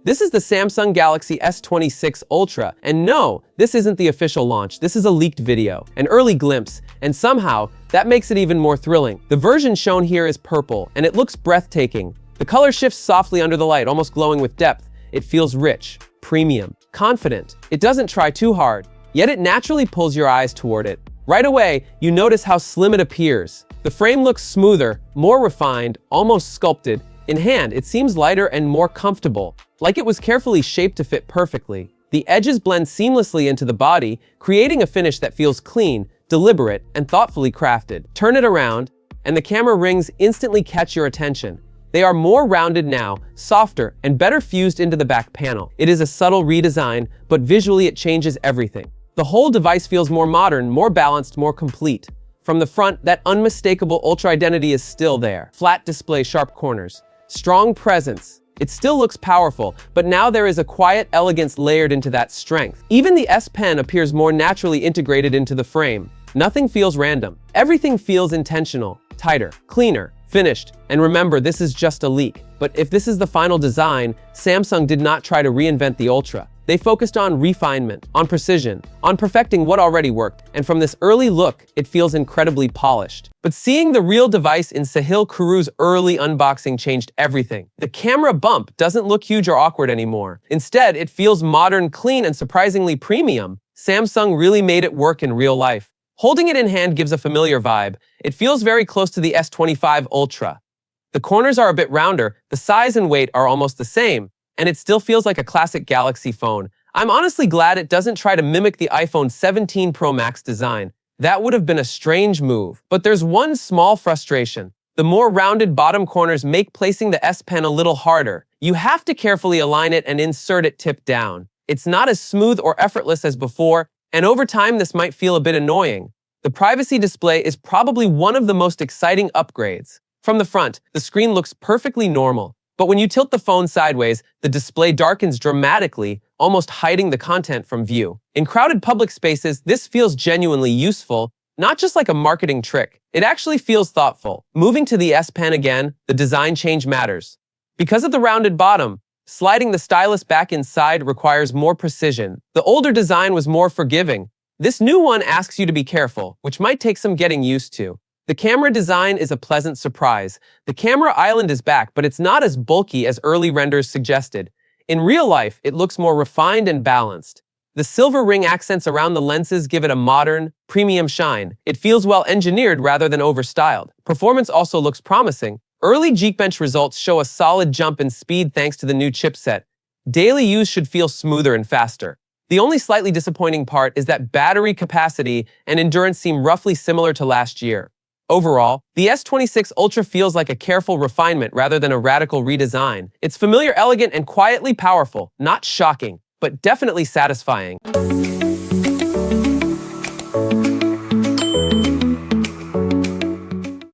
This is the Samsung Galaxy S26 Ultra, and no, this isn't the official launch. This is a leaked video, an early glimpse, and somehow, that makes it even more thrilling. The version shown here is purple, and it looks breathtaking. The color shifts softly under the light, almost glowing with depth. It feels rich, premium, confident. It doesn't try too hard, yet it naturally pulls your eyes toward it. Right away, you notice how slim it appears. The frame looks smoother, more refined, almost sculpted. In hand, it seems lighter and more comfortable, like it was carefully shaped to fit perfectly. The edges blend seamlessly into the body, creating a finish that feels clean, deliberate, and thoughtfully crafted. Turn it around, and the camera rings instantly catch your attention. They are more rounded now, softer, and better fused into the back panel. It is a subtle redesign, but visually it changes everything. The whole device feels more modern, more balanced, more complete. From the front, that unmistakable Ultra identity is still there. Flat display, sharp corners. Strong presence. It still looks powerful, but now there is a quiet elegance layered into that strength. Even the S Pen appears more naturally integrated into the frame. Nothing feels random. Everything feels intentional, tighter, cleaner, finished. And remember, this is just a leak. But if this is the final design, Samsung did not try to reinvent the Ultra. They focused on refinement, on precision, on perfecting what already worked, and from this early look, it feels incredibly polished. But seeing the real device in Sahil Kuru's early unboxing changed everything. The camera bump doesn't look huge or awkward anymore. Instead, it feels modern, clean, and surprisingly premium. Samsung really made it work in real life. Holding it in hand gives a familiar vibe. It feels very close to the S25 Ultra. The corners are a bit rounder, the size and weight are almost the same, and it still feels like a classic Galaxy phone. I'm honestly glad it doesn't try to mimic the iPhone 17 Pro Max design. That would have been a strange move. But there's one small frustration. The more rounded bottom corners make placing the S Pen a little harder. You have to carefully align it and insert it tip down. It's not as smooth or effortless as before, and over time this might feel a bit annoying. The privacy display is probably one of the most exciting upgrades. From the front, the screen looks perfectly normal. But when you tilt the phone sideways, the display darkens dramatically, almost hiding the content from view. In crowded public spaces, this feels genuinely useful, not just like a marketing trick. It actually feels thoughtful. Moving to the S Pen again, the design change matters. Because of the rounded bottom, sliding the stylus back inside requires more precision. The older design was more forgiving. This new one asks you to be careful, which might take some getting used to. The camera design is a pleasant surprise. The camera island is back, but it's not as bulky as early renders suggested. In real life, it looks more refined and balanced. The silver ring accents around the lenses give it a modern, premium shine. It feels well engineered rather than overstyled. Performance also looks promising. Early Geekbench results show a solid jump in speed thanks to the new chipset. Daily use should feel smoother and faster. The only slightly disappointing part is that battery capacity and endurance seem roughly similar to last year. Overall, the S26 Ultra feels like a careful refinement rather than a radical redesign. It's familiar, elegant, and quietly powerful. Not shocking, but definitely satisfying.